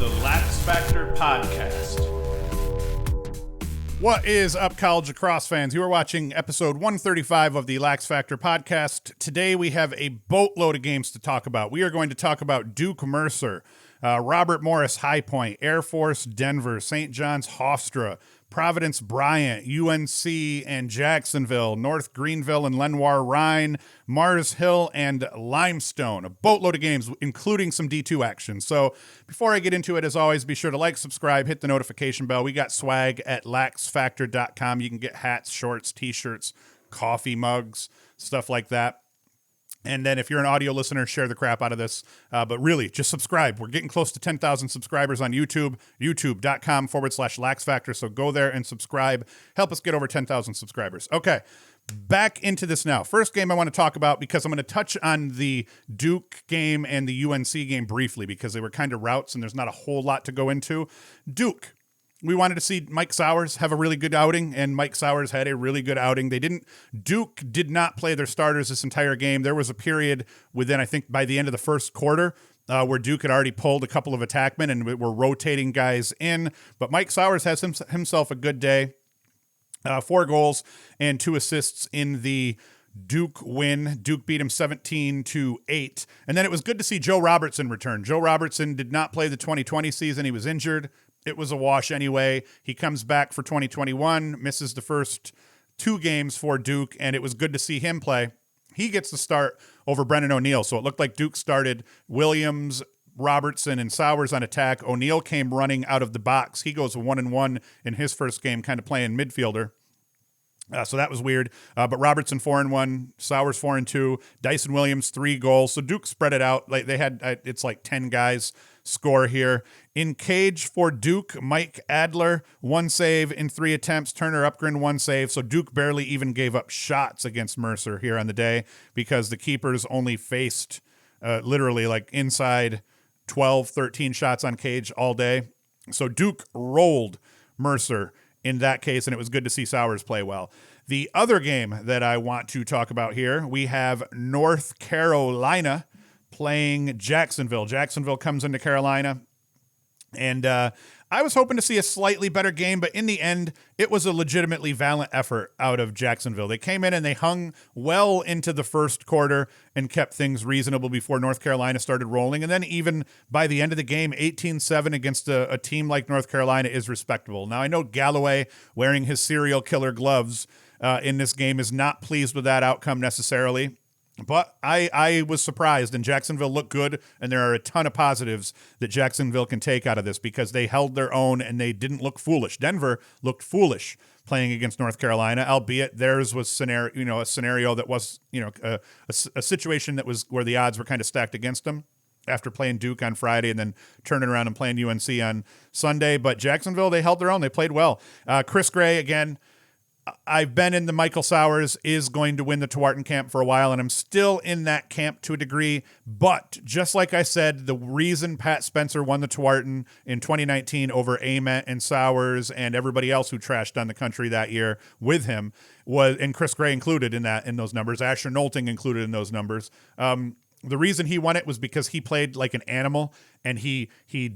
the LaxFactor podcast. What is up, college lacrosse fans? You are watching episode 135 of the LaxFactor podcast. Today we have a boatload of games to talk about. We are going to talk about Duke Mercer, Robert Morris High Point, Air Force Denver, St. John's Hofstra, Providence Bryant, UNC and Jacksonville, North Greenville and Lenoir Rhine, Mars Hill and Limestone. A boatload of games, including some D2 action. So before I get into it, as always, be sure to like, subscribe, hit the notification bell. We got swag at laxfactor.com. You can get hats, shorts, t-shirts, coffee mugs, stuff like that. And then if you're an audio listener, share the crap out of this. But really, just subscribe. We're getting close to 10,000 subscribers on YouTube, youtube.com/LaxFactor. So go there and subscribe. Help us get over 10,000 subscribers. Okay, back into this now. First game I want to talk about, because I'm going to touch on the Duke game and the UNC game briefly, because they were kind of routes and there's not a whole lot to go into. Duke. We wanted to see Mike Sowers have a really good outing, and Mike Sowers had a really good outing. Duke did not play their starters this entire game. There was a period within, I think, by the end of the first quarter, where Duke had already pulled a couple of attackmen and were rotating guys in. But Mike Sowers has himself a good day. 4 goals and 2 assists in the Duke win. Duke beat him 17-8. And then it was good to see Joe Robertson return. Joe Robertson did not play the 2020 season. He was injured. It was a wash anyway. He comes back for 2021, misses the first 2 games for Duke, and it was good to see him play. He gets the start over Brennan O'Neill, so it looked like Duke started Williams, Robertson, and Sowers on attack. O'Neill came running out of the box. He goes 1-1 in his first game, kind of playing midfielder. So that was weird. But Robertson 4-1, Sowers 4-2, Dyson Williams 3 goals. So Duke spread it out. Like they had, it's like 10 guys score here. In cage for Duke, Mike Adler 1 save in 3 attempts. Turner Upgren 1 save. So Duke barely even gave up shots against Mercer here on the day, because the keepers only faced literally like inside 12, 13 shots on cage all day. So Duke rolled Mercer in that case, and it was good to see Sowers play well. The other game that I want to talk about here, we have North Carolina playing Jacksonville. Jacksonville comes into Carolina, and I was hoping to see a slightly better game, but in the end, it was a legitimately valiant effort out of Jacksonville. They came in and they hung well into the first quarter and kept things reasonable before North Carolina started rolling. And then even by the end of the game, 18-7 against a team like North Carolina is respectable. Now, I know Galloway wearing his serial killer gloves in this game is not pleased with that outcome necessarily. But I was surprised, and Jacksonville looked good, and there are a ton of positives that Jacksonville can take out of this, because they held their own and they didn't look foolish. Denver looked foolish playing against North Carolina, albeit theirs was a scenario that was a situation that was where the odds were kind of stacked against them after playing Duke on Friday and then turning around and playing UNC on Sunday. But Jacksonville, they held their own. They played well. Chris Gray, again, I've been in the Michael Sowers is going to win the Tewaaraton camp for a while, and I'm still in that camp to a degree. But just like I said, the reason Pat Spencer won the Tewaaraton in 2019 over Ament and Sowers and everybody else who trashed on the country that year with him was, and Chris Gray included in those numbers, Asher Nolting included in those numbers. The reason he won it was because he played like an animal, and he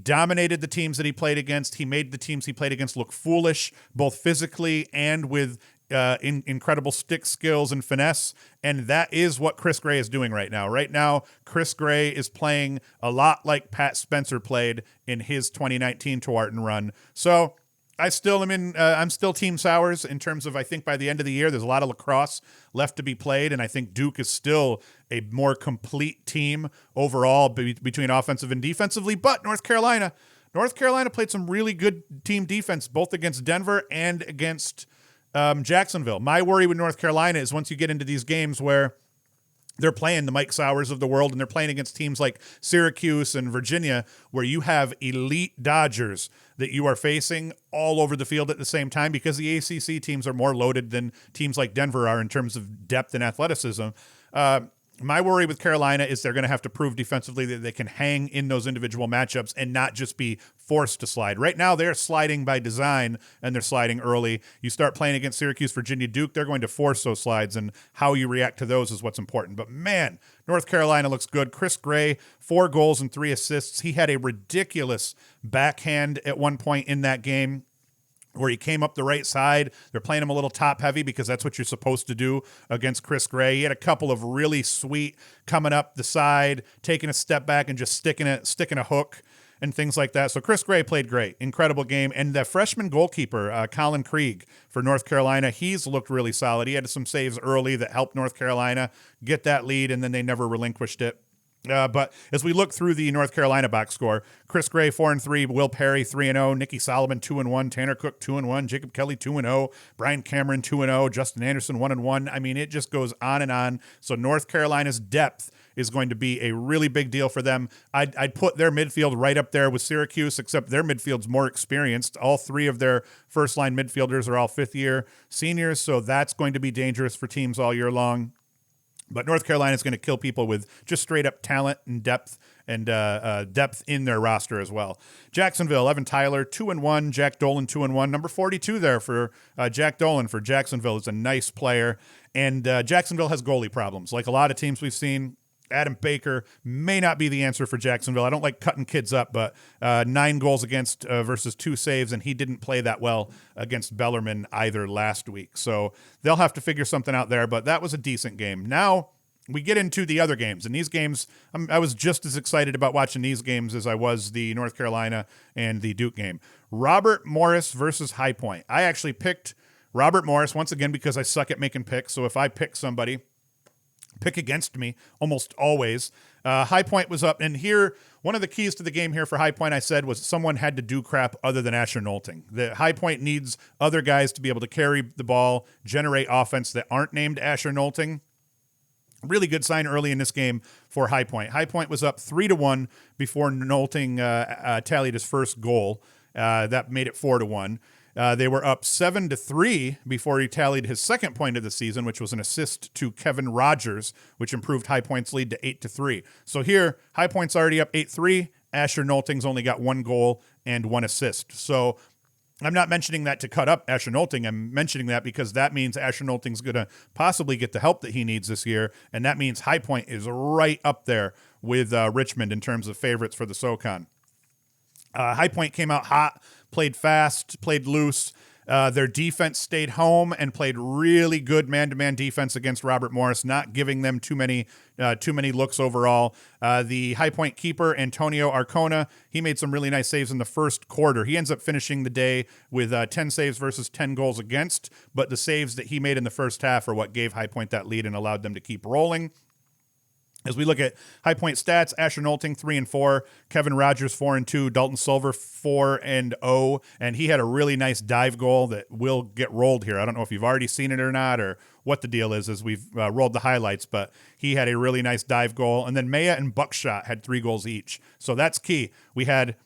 dominated the teams that he played against. He made the teams he played against look foolish, both physically and with incredible stick skills and finesse. And that is what Chris Gray is doing right now. Right now, Chris Gray is playing a lot like Pat Spencer played in his 2019 Tewaaraton run. So I still am I'm still Team Sowers in terms of, I think by the end of the year, there's a lot of lacrosse left to be played. And I think Duke is still a more complete team overall between offensive and defensively. But North Carolina played some really good team defense, both against Denver and against Jacksonville. My worry with North Carolina is once you get into these games where they're playing the Mike Sowers of the world and they're playing against teams like Syracuse and Virginia, where you have elite Dodgers that you are facing all over the field at the same time, because the ACC teams are more loaded than teams like Denver are in terms of depth and athleticism. My worry with Carolina is they're going to have to prove defensively that they can hang in those individual matchups and not just be forced to slide. Right now, they're sliding by design, and they're sliding early. You start playing against Syracuse, Virginia, Duke, they're going to force those slides, and how you react to those is what's important. But, man, North Carolina looks good. Chris Gray, 4 goals and 3 assists. He had a ridiculous backhand at one point in that game, where he came up the right side. They're playing him a little top heavy because that's what you're supposed to do against Chris Gray. He had a couple of really sweet coming up the side, taking a step back and just sticking a hook and things like that. So Chris Gray played great. Incredible game. And the freshman goalkeeper, Colin Krieg for North Carolina, he's looked really solid. He had some saves early that helped North Carolina get that lead, and then they never relinquished it. But as we look through the North Carolina box score, Chris Gray 4-3, Will Perry 3-0, Nicky Solomon 2-1, Tanner Cook 2-1, Jacob Kelly 2-0, Brian Cameron 2-0, Justin Anderson 1-1. I mean, it just goes on and on. So North Carolina's depth is going to be a really big deal for them. I'd put their midfield right up there with Syracuse, except their midfield's more experienced. All 3 of their first-line midfielders are all fifth-year seniors, so that's going to be dangerous for teams all year long. But North Carolina is going to kill people with just straight up talent and depth in their roster as well. Jacksonville, Evan Tyler, 2-1. Jack Dolan, 2-1. Number 42 there for Jack Dolan for Jacksonville is a nice player. And Jacksonville has goalie problems. Like a lot of teams we've seen, Adam Baker may not be the answer for Jacksonville. I don't like cutting kids up, but 9 goals against versus 2 saves, and he didn't play that well against Bellarmine either last week. So they'll have to figure something out there, but that was a decent game. Now we get into the other games, and these games, I was just as excited about watching these games as I was the North Carolina and the Duke game. Robert Morris versus High Point. I actually picked Robert Morris once again because I suck at making picks, so if I pick somebody, pick against me almost always. High Point was up, and here, one of the keys to the game here for High Point, I said, was someone had to do crap other than Asher Nolting. The High Point needs other guys to be able to carry the ball, generate offense that aren't named Asher Nolting. Really good sign early in this game for High Point. High Point was up 3-1 before Nolting tallied his first goal. That made it 4-1. They were up 7-3 before he tallied his second point of the season, which was an assist to Kevin Rogers, which improved High Point's lead to 8-3. So here, High Point's already up 8-3. Asher Nolting's only got 1 goal and 1 assist. So I'm not mentioning that to cut up Asher Nolting. I'm mentioning that because that means Asher Nolting's going to possibly get the help that he needs this year, and that means High Point is right up there with Richmond in terms of favorites for the SoCon. High Point came out hot, played fast, played loose. Their defense stayed home and played really good man-to-man defense against Robert Morris, not giving them too many looks overall. The High Point keeper, Antonio Arcona, he made some really nice saves in the first quarter. He ends up finishing the day with 10 saves versus 10 goals against, but the saves that he made in the first half are what gave High Point that lead and allowed them to keep rolling. As we look at High Point stats, Asher Nolting 3-4, Kevin Rogers 4-2, Dalton Silver 4-0, and he had a really nice dive goal that will get rolled here. I don't know if you've already seen it or not, or what the deal is as we've rolled the highlights, but he had a really nice dive goal. And then Maya and Buckshot had 3 goals each. So that's key. We had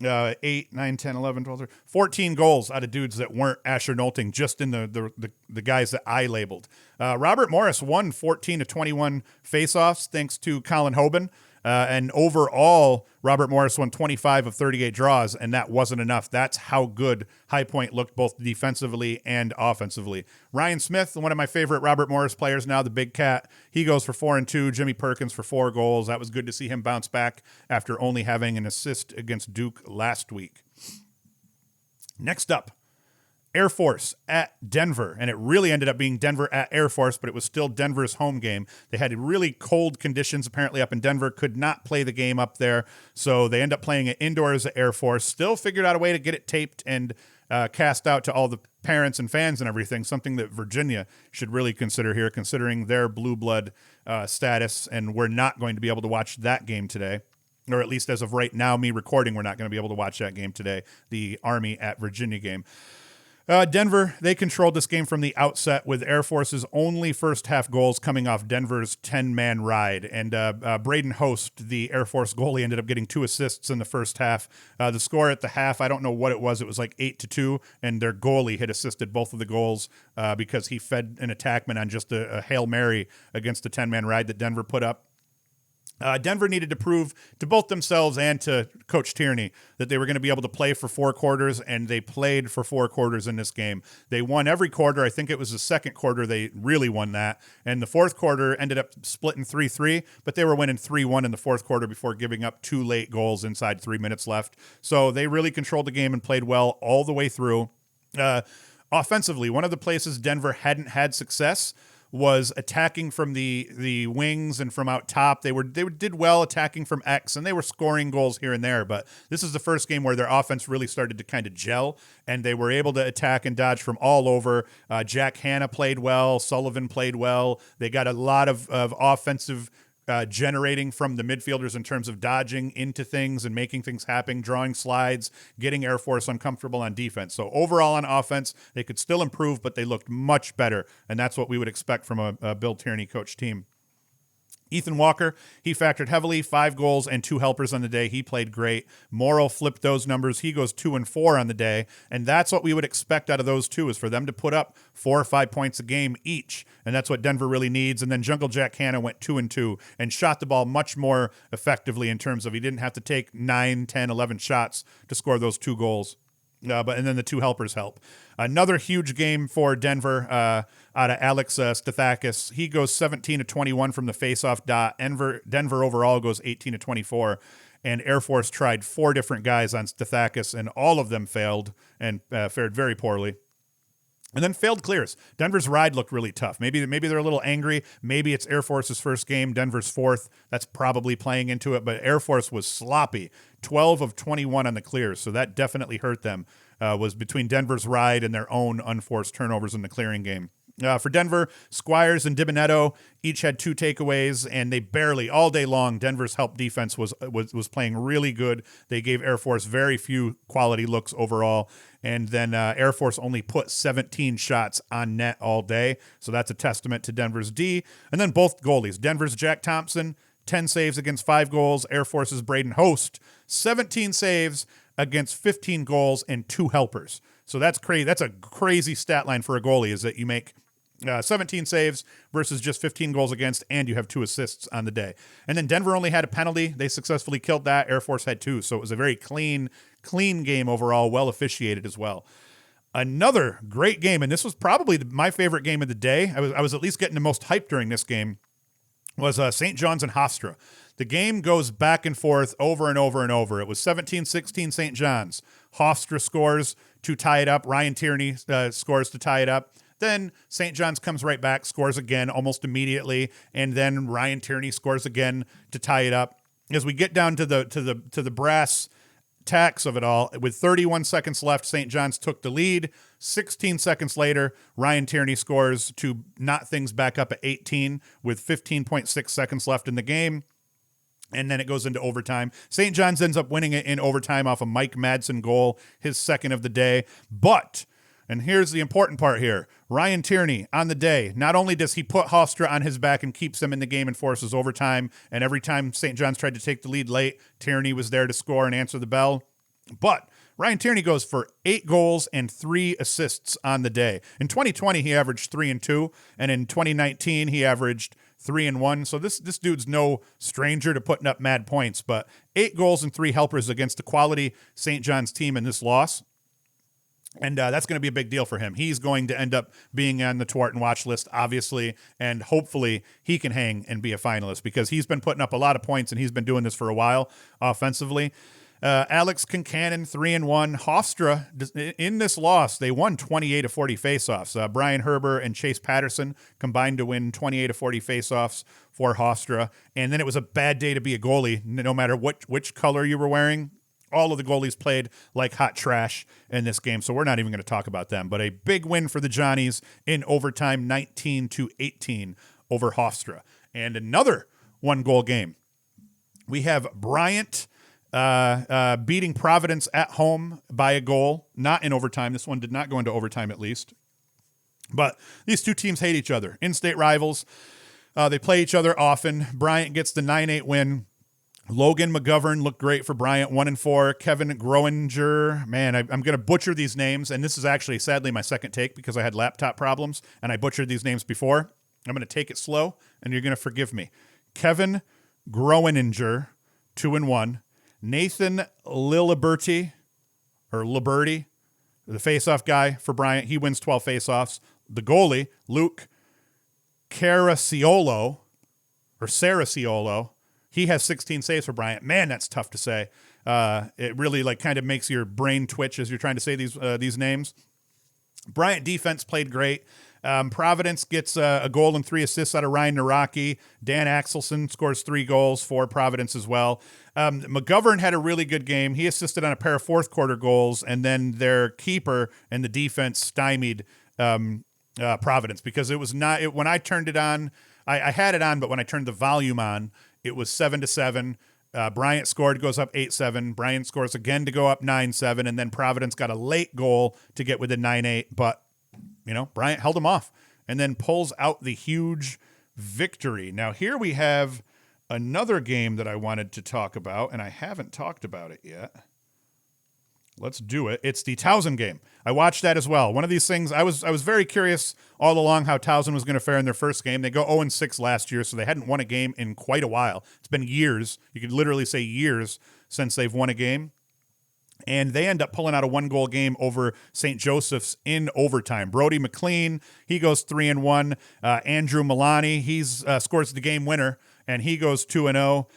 8, 9, 10, 11, 12, 13, 14 goals out of dudes that weren't Asher Nolting, just in the guys that I labeled. Robert Morris won 14 of 21 faceoffs thanks to Colin Hoban. And overall, Robert Morris won 25 of 38 draws, and that wasn't enough. That's how good High Point looked both defensively and offensively. Ryan Smith, one of my favorite Robert Morris players now, the Big Cat, he goes for 4-2. Jimmy Perkins for 4 goals. That was good to see him bounce back after only having an assist against Duke last week. Next up, Air Force at Denver, and it really ended up being Denver at Air Force, but it was still Denver's home game. They had really cold conditions apparently up in Denver, could not play the game up there, so they end up playing it indoors at Air Force. Still figured out a way to get it taped and cast out to all the parents and fans and everything, something that Virginia should really consider here, considering their blue blood status, and we're not going to be able to watch that game today. Or at least as of right now, me recording, we're not going to be able to watch that game today, the Army at Virginia game. Denver, they controlled this game from the outset with Air Force's only first half goals coming off Denver's 10-man ride. And Braden Host, the Air Force goalie, ended up getting 2 assists in the first half. The score at the half, I don't know what it was. It was like 8-2, and their goalie had assisted both of the goals because he fed an attackman on just a Hail Mary against the 10-man ride that Denver put up. Denver needed to prove to both themselves and to Coach Tierney that they were going to be able to play for 4 quarters, and they played for 4 quarters in this game. They won every quarter. I think it was the second quarter they really won that, and the fourth quarter ended up splitting 3-3, but they were winning 3-1 in the fourth quarter before giving up 2 late goals inside 3 minutes left. So they really controlled the game and played well all the way through. Offensively, one of the places Denver hadn't had success was attacking from the wings and from out top. They did well attacking from X, and they were scoring goals here and there, but this is the first game where their offense really started to kind of gel, and they were able to attack and dodge from all over. Jack Hanna played well. Sullivan played well. They got a lot of offensive generating from the midfielders in terms of dodging into things and making things happen, drawing slides, getting Air Force uncomfortable on defense. So overall on offense, they could still improve, but they looked much better, and that's what we would expect from a Bill Tierney coach team. Ethan Walker, he factored heavily, 5 goals and 2 helpers on the day. He played great. Morrill flipped those numbers. He goes 2 and 4 on the day, and that's what we would expect out of those two, is for them to put up 4 or 5 points a game each, and that's what Denver really needs. And then Jungle Jack Hanna went 2 and 2 and shot the ball much more effectively in terms of he didn't have to take 9, 10, 11 shots to score those 2 goals. And then the 2 helpers help. Another huge game for Denver out of Alex Stathakis. He goes 17-21 from the faceoff dot. Denver overall goes 18-24. And Air Force tried 4 different guys on Stathakis, and all of them failed and fared very poorly. And then failed clears. Denver's ride looked really tough. Maybe they're a little angry. Maybe it's Air Force's first game, Denver's 4th. That's probably playing into it. But Air Force was sloppy. 12 of 21 on the clears, so that definitely hurt them. Was between Denver's ride and their own unforced turnovers in the clearing game. For Denver, Squires and Dibonetto each had 2 takeaways, and they barely, all day long, Denver's help defense was playing really good. They gave Air Force very few quality looks overall, and then Air Force only put 17 shots on net all day, so that's a testament to Denver's D. And then both goalies, Denver's Jack Thompson, 10 saves against 5 goals. Air Force's Braden Host, 17 saves against 15 goals and 2 helpers. So that's crazy. That's a crazy stat line for a goalie, is that you make 17 saves versus just 15 goals against, and you have 2 assists on the day. And then Denver only had a penalty. They successfully killed that. Air Force had 2. So it was a very clean game overall, well officiated as well. Another great game, and this was probably my favorite game of the day. I was at least getting the most hype during this game, was St. John's and Hofstra. The game goes back and forth over and over and over. It was 17-16 St. John's. Hofstra scores to tie it up. Ryan Tierney scores to tie it up. Then St. John's comes right back, scores again almost immediately, and then Ryan Tierney scores again to tie it up. As we get down to the brass tacks of it all, with 31 seconds left, St. John's took the lead. 16 seconds later, Ryan Tierney scores to knot things back up at 18 with 15.6 seconds left in the game. And then it goes into overtime. St. John's ends up winning it in overtime off a Mike Madsen goal, his second of the day. But, and here's the important part here, Ryan Tierney on the day, not only does he put Hofstra on his back and keeps them in the game and forces overtime, and every time St. John's tried to take the lead late, Tierney was there to score and answer the bell, but Ryan Tierney goes for 8 goals and 3 assists on the day. In 2020, he averaged 3 and 2, and in 2019, he averaged 3 and 1. So this dude's no stranger to putting up mad points, but 8 goals and 3 helpers against a quality St. John's team in this loss. And that's going to be a big deal for him. He's going to end up being on the Twarton watch list, obviously, and hopefully he can hang and be a finalist, because he's been putting up a lot of points and he's been doing this for a while offensively. Alex Kincannon, 3 and 1. Hofstra, in this loss, they won 28 of 40 faceoffs. Brian Herber and Chase Patterson combined to win 28 of 40 faceoffs for Hofstra. And then it was a bad day to be a goalie, no matter which color you were wearing. All of the goalies played like hot trash in this game, so we're not even going to talk about them. But a big win for the Johnnies in overtime, 19-18 over Hofstra. And another 1-goal game. We have Bryant beating Providence at home by a goal, not in overtime. This one did not go into overtime, at least. But these two teams hate each other. In-state rivals. They play each other often. Bryant gets the 9-8 win. Logan McGovern looked great for Bryant, 1-4. Kevin Groeninger, man, I'm going to butcher these names, and this is actually, sadly, my second take because I had laptop problems, and I butchered these names before. I'm going to take it slow, and you're going to forgive me. Kevin Groeninger, 2-1. Nathan Liliberty, the faceoff guy for Bryant, he wins 12 faceoffs. The goalie, Luke Sarasiolo, he has 16 saves for Bryant. Man, that's tough to say. It really kind of makes your brain twitch as you're trying to say these names. Bryant defense played great. Providence gets a goal and 3 assists out of Ryan Naraki. Dan Axelson scores 3 goals for Providence as well. McGovern had a really good game. He assisted on a pair of fourth quarter goals, and then their keeper and the defense stymied Providence because it was not. When I turned it on, I had it on, but when I turned the volume on, it was 7-7. Bryant scored, goes up 8-7. Bryant scores again to go up 9-7, and then Providence got a late goal to get within 9-8, but Bryant held them off and then pulls out the huge victory. Now here we have another game that I wanted to talk about, and I haven't talked about it yet. Let's do it. It's the Towson game. I watched that as well. One of these things, I was very curious all along how Towson was going to fare in their first game. They go 0-6 last year, so they hadn't won a game in quite a while. It's been years. You could literally say years since they've won a game. And they end up pulling out a 1-goal game over St. Joseph's in overtime. Brody McLean, he goes 3-1. Andrew Milani, he's scores the game winner, and he goes 2-0.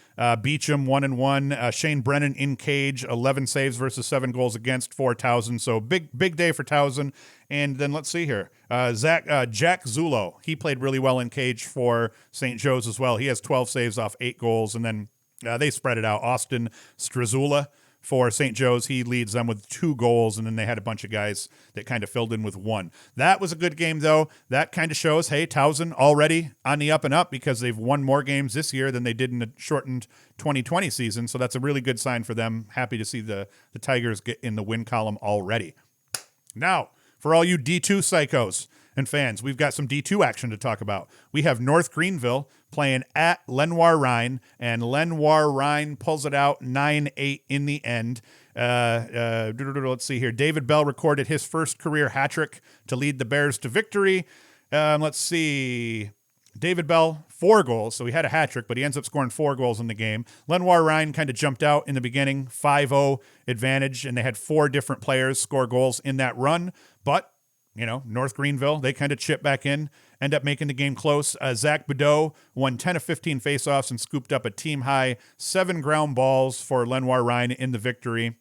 Beecham 1-1. Shane Brennan in cage, 11 saves versus 7 goals against for Towson. So big day for Towson. And then let's see here. Jack Zulo, he played really well in cage for St. Joe's as well. He has 12 saves off 8 goals. And then they spread it out. Austin Strazula for St. Joe's, he leads them with 2 goals, and then they had a bunch of guys that kind of filled in with 1. That was a good game, though. That kind of shows, hey, Towson already on the up and up because they've won more games this year than they did in the shortened 2020 season, so that's a really good sign for them. Happy to see the Tigers get in the win column already. Now, for all you D2 psychos and fans, we've got some D2 action to talk about. We have North Greenville playing at Lenoir Rhine, and Lenoir Rhine pulls it out 9-8 in the end. Let's see here. David Bell recorded his first career hat trick to lead the Bears to victory. Let's see. David Bell, 4 goals, so he had a hat trick, but he ends up scoring 4 goals in the game. Lenoir Rhine kind of jumped out in the beginning, 5-0 advantage, and they had 4 different players score goals in that run, but North Greenville, they kind of chip back in, end up making the game close. Zach Bedeau won 10 of 15 faceoffs and scooped up a team-high 7 ground balls for Lenoir Rhine in the victory.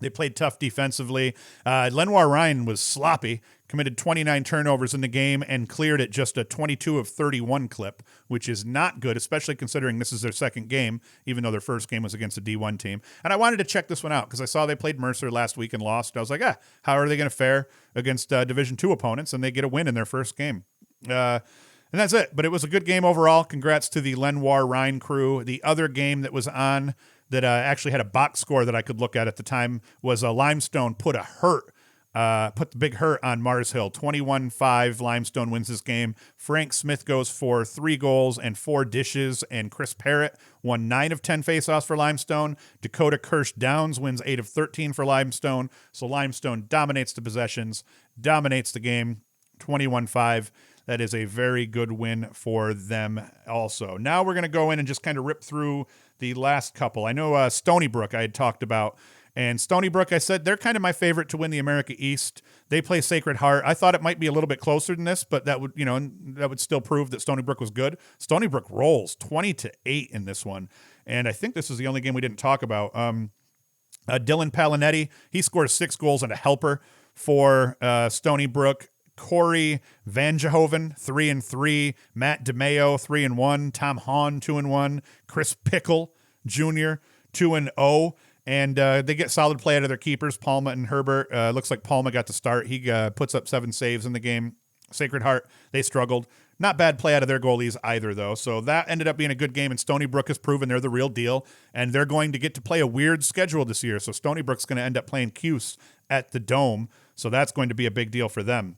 They played tough defensively. Lenoir Rhine was sloppy, committed 29 turnovers in the game and cleared at just a 22 of 31 clip, which is not good, especially considering this is their second game, even though their first game was against a D1 team. And I wanted to check this one out because I saw they played Mercer last week and lost. I was like, how are they going to fare against Division II opponents? And they get a win in their first game. And that's it. But it was a good game overall. Congrats to the Lenoir Rhine crew. The other game that was on that actually had a box score that I could look at the time was Limestone put the big hurt on Mars Hill. 21-5, Limestone wins this game. Frank Smith goes for 3 goals and 4 dishes, and Chris Parrott won 9 of 10 faceoffs for Limestone. Dakota Kirsch Downs wins 8 of 13 for Limestone. So Limestone dominates the possessions, dominates the game, 21-5. That is a very good win for them also. Now we're going to go in and just kind of rip through the last couple. I know Stony Brook I had talked about. And Stony Brook, I said, they're kind of my favorite to win the America East. They play Sacred Heart. I thought it might be a little bit closer than this, but that would still prove that Stony Brook was good. Stony Brook rolls 20-8 in this one. And I think this is the only game we didn't talk about. Dylan Palinetti, he scores 6 goals and a helper for Stony Brook. Corey Vanjehoven, 3-3. Matt DeMeo, 3-1. Tom Hahn, 2-1. Chris Pickle Jr., 2-0. And they get solid play out of their keepers, Palma and Herbert. Looks like Palma got the start. He puts up 7 saves in the game. Sacred Heart, they struggled. Not bad play out of their goalies either, though. So that ended up being a good game, and Stony Brook has proven they're the real deal, and they're going to get to play a weird schedule this year. So Stony Brook's going to end up playing Cuse at the Dome, so that's going to be a big deal for them.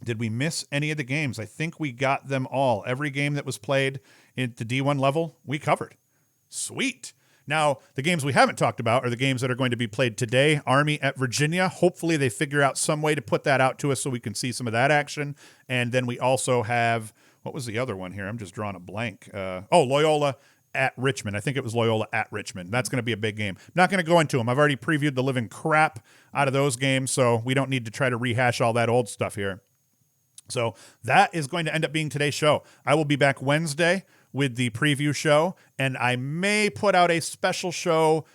Did we miss any of the games? I think we got them all. Every game that was played at the D1 level, we covered. Sweet. Now, the games we haven't talked about are the games that are going to be played today. Army at Virginia. Hopefully they figure out some way to put that out to us so we can see some of that action. And then we also have, what was the other one here? I'm just drawing a blank. Loyola at Richmond. I think it was Loyola at Richmond. That's going to be a big game. Not going to go into them. I've already previewed the living crap out of those games, so we don't need to try to rehash all that old stuff here. So that is going to end up being today's show. I will be back Wednesday with the preview show, and I may put out a special show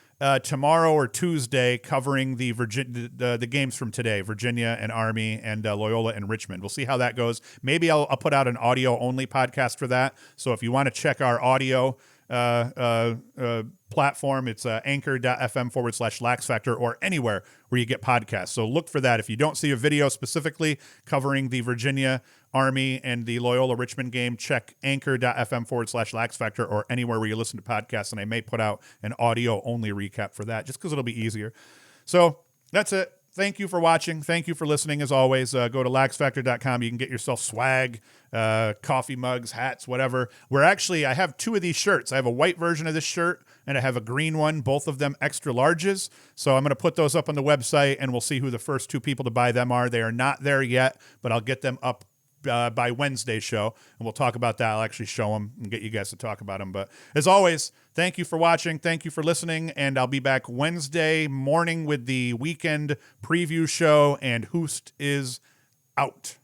tomorrow or Tuesday covering the games from today, Virginia and Army and Loyola and Richmond. We'll see how that goes. Maybe I'll put out an audio-only podcast for that. So if you want to check our audio platform, it's anchor.fm/LaxFactor or anywhere where you get podcasts. So look for that. If you don't see a video specifically covering the Virginia Army and the Loyola Richmond game, check anchor.fm/LaxFactor or anywhere where you listen to podcasts. And I may put out an audio only recap for that just because it'll be easier. So that's it. Thank you for watching. Thank you for listening. As always, go to laxfactor.com. You can get yourself swag, coffee mugs, hats, whatever. I have two of these shirts. I have a white version of this shirt and I have a green one, both of them extra larges. So I'm going to put those up on the website and we'll see who the first two people to buy them are. They are not there yet, but I'll get them up by Wednesday's show, and we'll talk about that. I'll actually show them and get you guys to talk about them. But as always, thank you for watching. Thank you for listening, and I'll be back Wednesday morning with the weekend preview show, and Hoost is out.